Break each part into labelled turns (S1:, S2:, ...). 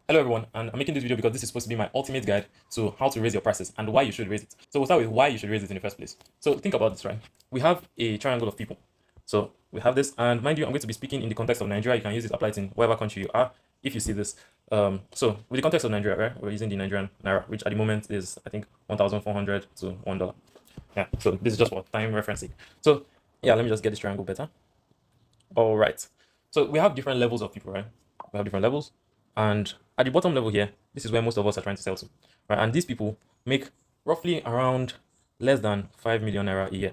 S1: Hello everyone, and I'm making this video because this is supposed to be my ultimate guide to how to raise your prices and why you should raise it. So we'll start with why you should raise it in the first place. So think about this, right? We have a triangle of people. So we have this, and mind you, I'm going to be speaking in the context of Nigeria. You can use this applied in whatever country you are if you see this. So with the context of Nigeria, right? We're using the Nigerian naira, which at the moment is I think 1,400 to $1. Yeah. So this is just for time referencing. So yeah, let me just get this triangle better. All right. So we have different levels of people, right? We have different levels. And at the bottom level here, this is where most of us are trying to sell to, right? And these people make roughly around less than 5 million naira a year,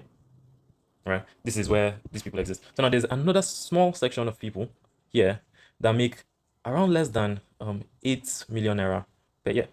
S1: right? This is where these people exist. So now there's another small section of people here that make around less than 8 million naira per year,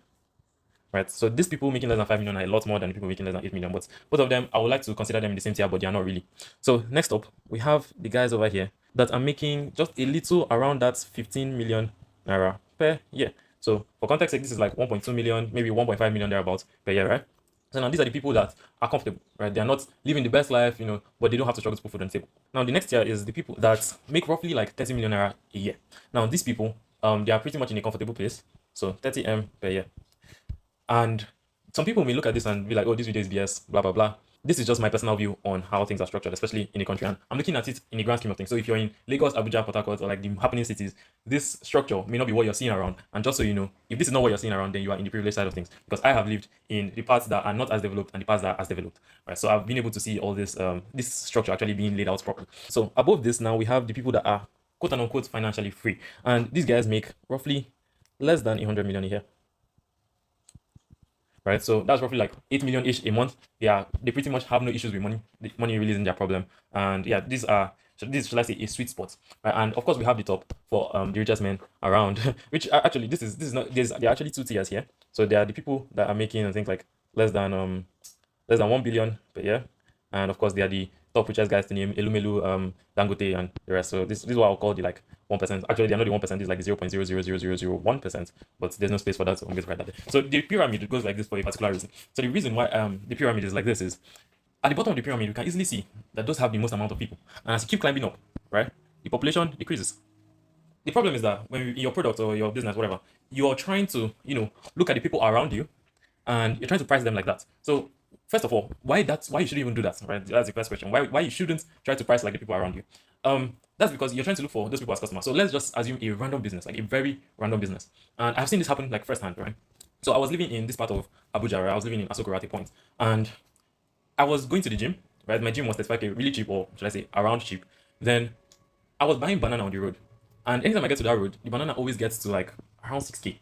S1: right? So these people making less than 5 million are a lot more than the people making less than 8 million, but both of them, I would like to consider them in the same tier, but they are not really. So next up, we have the guys over here that are making just a little around that 15 million naira per year. So for context sake, this is like 1.2 million, maybe 1.5 million thereabouts per year, right? So now these are the people that are comfortable, right? They are not living the best life, but they don't have to struggle to put food on the table. Now the next tier is the people that make roughly like 30 million naira a year. Now these people, they are pretty much in a comfortable place. So 30 per year. And some people may look at this and be like, oh, this video is BS, blah, blah, blah. This is just my personal view on how things are structured, especially in a country. And I'm looking at it in the grand scheme of things. So if you're in Lagos, Abuja, Port Harcourt, or like the happening cities, this structure may not be what you're seeing around. And just so you know, if this is not what you're seeing around, then you are in the privileged side of things. Because I have lived in the parts that are not as developed and the parts that are as developed. Right. So I've been able to see all this structure actually being laid out properly. So above this now we have the people that are quote unquote financially free. And these guys make roughly less than 100 million a year, right? So that's roughly like 8 million ish a month. Yeah, they pretty much have no issues with money. The money really isn't their problem. And yeah, this is, should I say, a sweet spot, right? And of course, we have the top for the richest men around, which actually this is not there are actually two tiers here. So there are the people that are making I think like less than less than 1 billion per year, and of course they are the top richest guys to name Elumelu, Dangote, and the rest. So this is what I'll call the like 1%. Actually, they're not the 1%. It's like 0.0000001%, but there's no space for that, so I'm going to write that there. So the pyramid goes like this for a particular reason. So the reason why the pyramid is like this is at the bottom of the pyramid, you can easily see that those have the most amount of people, and as you keep climbing up, right, the population decreases. The problem is that when you, in your product or your business, whatever, you're trying to look at the people around you and you're trying to price them like that. So first of all, why you shouldn't even do that, right? That's the first question. Why you shouldn't try to price like the people around you? That's because you're trying to look for those people as customers. So let's just assume a random business, like a very random business. And I've seen this happen like firsthand, right? So I was living in this part of Abuja, right? I was living in Asokoro at a point, and I was going to the gym, right? My gym was 35K, really cheap, or should I say around cheap. Then I was buying banana on the road. And anytime I get to that road, the banana always gets to like around 6K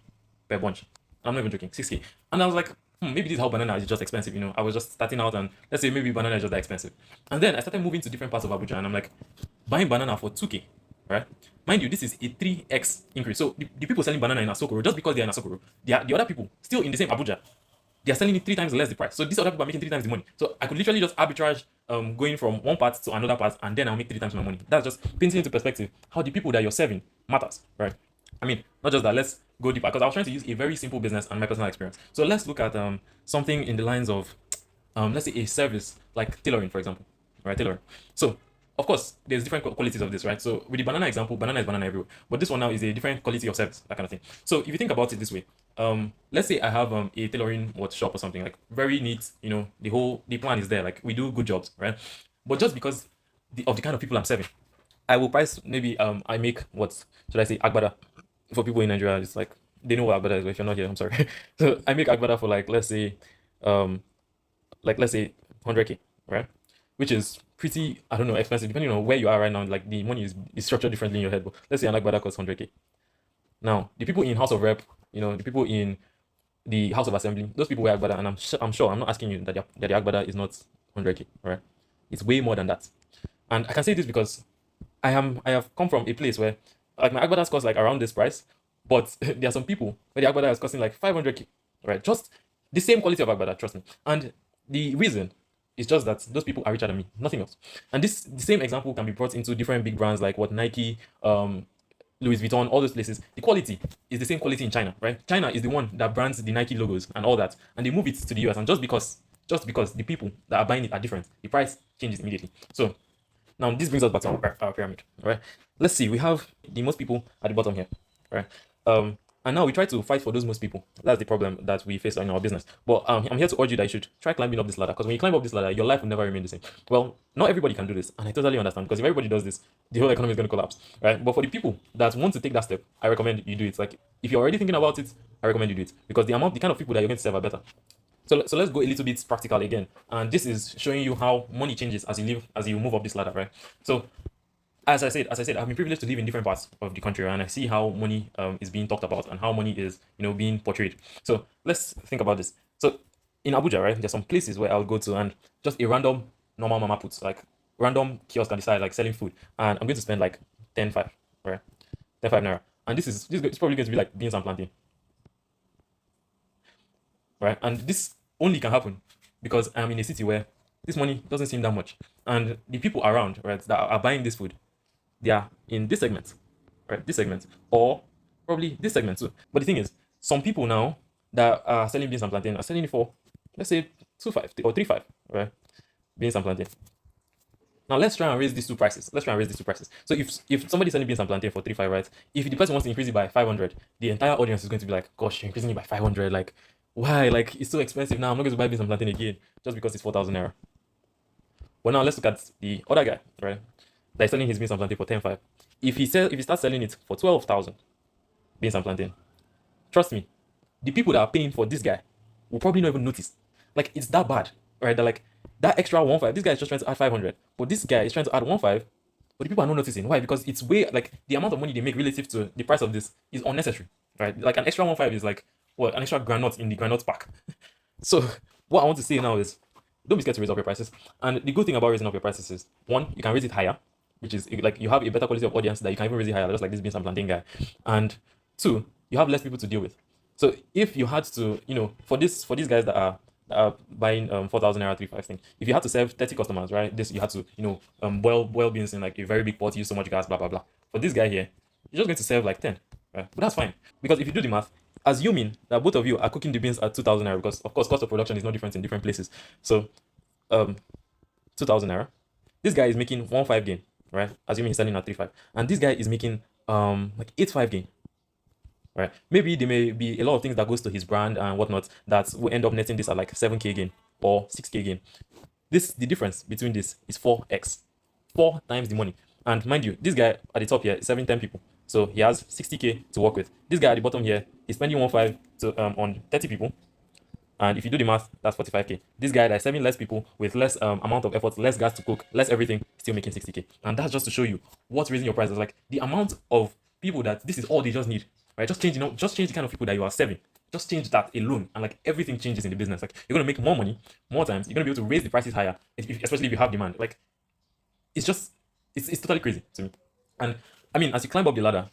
S1: per bunch. I'm not even joking, 6K. And I was like, maybe this is how banana is just expensive, I was just starting out and let's say maybe banana is just that expensive. And then I started moving to different parts of Abuja and I'm like, buying banana for 2K, right? Mind you, this is a 3x increase. So the people selling banana in Asokoro, just because they're in Asokoro, the other people still in the same Abuja, they are selling it three times less the price. So these other people are making three times the money. So I could literally just arbitrage going from one part to another part and then I'll make three times my money. That's just painting into perspective how the people that you're serving matters, right? I mean, not just that, let's go deeper because I was trying to use a very simple business and my personal experience. So let's look at something in the lines of let's say a service like tailoring, for example, right? Tailoring. So of course, there's different qualities of this, right? So with the banana example, banana is banana everywhere, but this one now is a different quality of service, that kind of thing. So if you think about it this way, let's say I have a tailoring shop or something like very neat, the plan is there, like we do good jobs, right? But just because of the kind of people I'm serving, I will price maybe I make what should I say agbada for people in Nigeria. It's like they know what agbada is, but if you're not here, I'm sorry. So I make agbada for like um let's say 100K, right? Which is pretty, I don't know, expensive depending on where you are right now. Like the money is structured differently in your head, but let's say an agbada costs 100K. Now the people in House of Rep, the people in the House of Assembly, those people wear agbada, and I'm sure I'm not asking you that the agbada is not 100K, right? It's way more than that, and I can say this because I have come from a place where like my agbadas cost like around this price, but there are some people where the agbada is costing like 500K, right? Just the same quality of agbada, trust me. And the reason is just that those people are richer than me, nothing else. And the same example can be brought into different big brands like what Nike, Louis Vuitton, all those places. The quality is the same quality in China, right? China is the one that brands the Nike logos and all that, and they move it to the US. And just because the people that are buying it are different, the price changes immediately. So now this brings us back to our pyramid, right? Let's see. We have the most people at the bottom here, right? And now we try to fight for those most people. That's the problem that we face in our business. But I'm here to urge you that you should try climbing up this ladder, because when you climb up this ladder, your life will never remain the same. Well, not everybody can do this, and I totally understand, because if everybody does this, the whole economy is going to collapse, right? But for the people that want to take that step, I recommend you do it. Like, if you're already thinking about it, I recommend you do it, because the kind of people that you're going to serve are better. So let's go a little bit practical again, and this is showing you how money changes as you move up this ladder, right? So as I said, I've been privileged to live in different parts of the country, and I see how money is being talked about and how money is, being portrayed. So let's think about this. So in Abuja, right, there's some places where I'll go to, and just a random normal mama puts, like, random kiosk can decide, like, selling food, and I'm going to spend like 10 5, right, 10 5 naira, and it's probably going to be like beans and plantain, right? And this only can happen because I'm in a city where this money doesn't seem that much, and the people around, right, that are buying this food, they are in this segment, right? This segment, or probably this segment too. But the thing is, some people now that are selling beans and plantain are selling it for, let's say, 2 5 or 3 5, right? Beans and plantain. Now let's try and raise these two prices. Let's try and raise these two prices. So if somebody's selling beans and plantain for 3 5, right? If the person wants to increase it by 500, the entire audience is going to be like, "Gosh, you're increasing it by 500. Like, why? Like, it's so expensive now. I'm not going to buy beans and plantain again just because it's 4,000 naira." Well, now let's look at the other guy, right? That is selling his beans and plantain for 10 5. If he starts selling it for 12,000 beans and plantain, trust me, the people that are paying for this guy will probably not even notice. Like, it's that bad, right? They're like, that extra 1 5. This guy is just trying to add 500, but this guy is trying to add 1 5. But the people are not noticing. Why? Because it's way, like, the amount of money they make relative to the price of this is unnecessary, right? Like, an extra 1 5 is like, what, an extra granite in the granite pack. So what I want to say now is, don't be scared to raise up your prices. And the good thing about raising up your prices is, one, you can raise it higher, which is like you have a better quality of audience that you can even raise it higher, just like this being some plantain guy. And two, you have less people to deal with. So if you had to, for these guys that are buying 4,000 naira 3 5 thing, if you had to serve 30 customers, right? This you had to, boil beans in like a very big pot, use so much gas, blah blah blah. For this guy here, you're just going to serve like 10, right? But that's fine, because if you do the math, assuming that both of you are cooking the beans at 2,000 naira, because of course cost of production is not different in different places. So 2,000 naira. This guy is making 1 5 gain, right? Assuming he's selling at 3 5, and this guy is making like 8 5 gain, right? Maybe there may be a lot of things that goes to his brand and whatnot that will end up netting this at like 7k gain or 6k gain. The difference between this is 4x, 4 times the money. And mind you, this guy at the top here is serving 10 people, so he has 60k to work with. This guy at the bottom here is spending 1 5 to on 30 people, and if you do the math, that's 45k. This guy that's serving less people with less amount of effort, less gas to cook, less everything, still making 60k. And that's just to show you what raising your prices, like, the amount of people that this is all they just need, right? Just change the kind of people that you are serving. Just change that alone, and like everything changes in the business. Like, you're gonna make more money, more times. You're gonna be able to raise the prices higher, especially if you have demand. Like, it's just it's totally crazy to me. And I mean, as you climb up the ladder,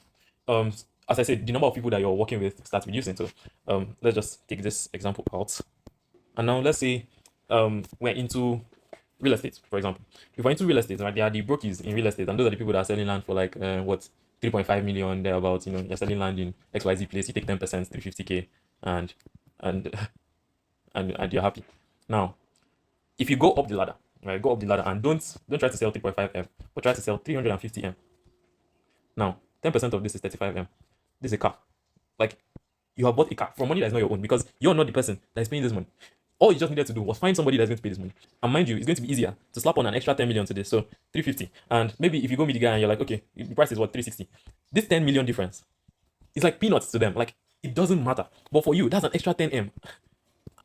S1: um, as I said, the number of people that you're working with starts reducing. So let's just take this example out. And now let's say we're into real estate, for example. If we're into real estate, right, there are the brokers in real estate, and those are the people that are selling land for like what, 3.5 million thereabouts. You're selling land in XYZ place, you take 10%, 350k, and and and you're happy. Now, if you go up the ladder, right, go up the ladder and don't try to sell 3.5M, but try to sell 350M. Now, 10% of this is 35M. This is a car. Like, you have bought a car from money that is not your own, because you're not the person that is paying this money. All you just needed to do was find somebody that's going to pay this money. And mind you, it's going to be easier to slap on an extra 10 million to this. So 350. And maybe if you go meet the guy and you're like, okay, the price is what, 360. This 10 million difference is like peanuts to them. Like, it doesn't matter. But for you, that's an extra 10M.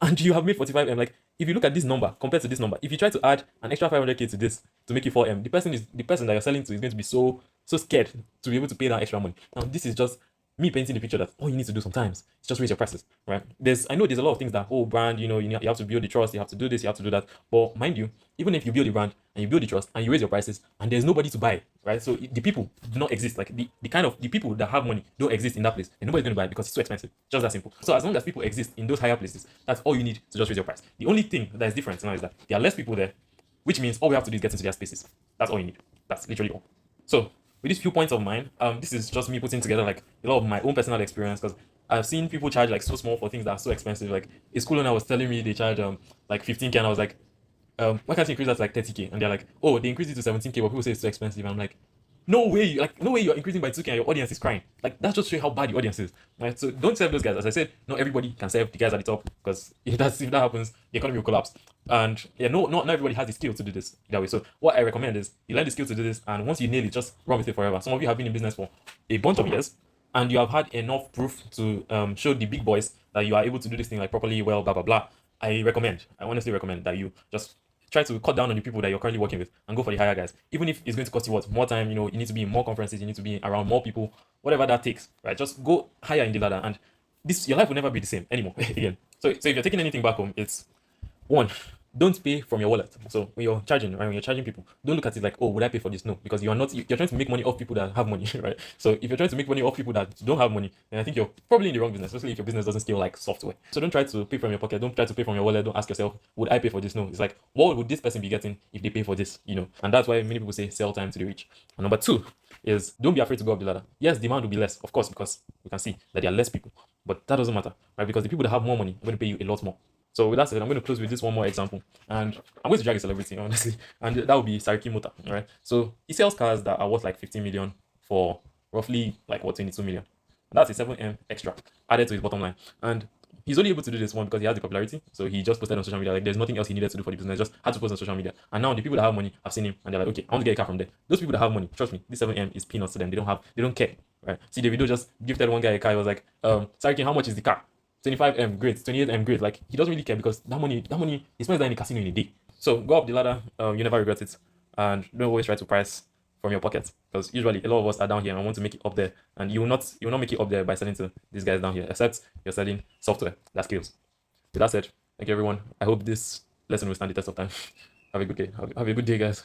S1: And you have made 45M. Like, if you look at this number compared to this number, if you try to add an extra 500k to this to make it 4M, the person that you're selling to is going to be so scared to be able to pay that extra money. Now, this is just me painting the picture that all you need to do sometimes is just raise your prices, right? I know there's a lot of things that, oh, brand, you have to build the trust, you have to do this, you have to do that. But mind you, even if you build the brand and you build the trust and you raise your prices and there's nobody to buy, right? So the people do not exist. Like, the people that have money don't exist in that place, and nobody's going to buy it because it's too expensive. Just that simple. So as long as people exist in those higher places, that's all you need to just raise your price. The only thing that is different now is that there are less people there, which means all we have to do is get into their spaces. That's all you need. That's literally all. So with these few points of mine, this is just me putting together like a lot of my own personal experience, because I've seen people charge like so small for things that are so expensive. Like, a school owner was telling me they charge like 15k, and I was like, why can't you increase that to like 30k? And they're like, oh, they increased it to 17k, but people say it's too expensive. And I'm like, no way you're increasing by 2K and your audience is crying. Like that's just showing how bad the audience is. Right? So don't serve those guys. As I said, not everybody can serve the guys at the top because if that happens, the economy will collapse. And yeah, not everybody has the skill to do this that way. So what I recommend is you learn the skill to do this, and once you nail it, just run with it forever. Some of you have been in business for a bunch of years, and you have had enough proof to show the big boys that you are able to do this thing like properly, well, blah blah blah. I honestly recommend that you just try to cut down on the people that you're currently working with and go for the higher guys. Even if it's going to cost you what more time, you need to be in more conferences, you need to be around more people, whatever that takes, right? Just go higher in the ladder, and this your life will never be the same anymore again. So if you're taking anything back home, it's one, don't pay from your wallet. So when you're charging, right, when you're charging people, don't look at it like, oh, would I pay for this? No, because you're not. You're trying to make money off people that have money, right? So if you're trying to make money off people that don't have money, then I think you're probably in the wrong business, especially if your business doesn't scale like software. So don't try to pay from your pocket. Don't try to pay from your wallet. Don't ask yourself, would I pay for this? No, it's like, what would this person be getting if they pay for this? And that's why many people say sell time to the rich. And number two is don't be afraid to go up the ladder. Yes, demand will be less, of course, because we can see that there are less people, but that doesn't matter, right? Because the people that have more money are going to pay you a lot more. So with that said, I'm going to close with this one more example, and I'm going to drag a celebrity, honestly, and that would be Sariki Mota, right? So he sells cars that are worth like 15 million for roughly like what 22 million. That's a 7M extra added to his bottom line, and he's only able to do this one because he has the popularity. So he just posted on social media. Like there's nothing else he needed to do for the business. Just had to post on social media. And now the people that have money have seen him and they're like, okay, I want to get a car from there. Those people that have money, trust me, this 7M is peanuts to them. They don't care. Right? See, the video just gifted one guy a car. He was like, Sariki, how much is the car? 25M, great. 28M, great. Like he doesn't really care because that money he spends that in the casino in a day. So go up the ladder. You never regret it, and don't always try to price from your pocket because usually a lot of us are down here and want to make it up there, and you will not make it up there by selling to these guys down here, except you're selling software that scales. With that said, thank you everyone. I hope this lesson will stand the test of time. Have a good day. Have a good day, guys.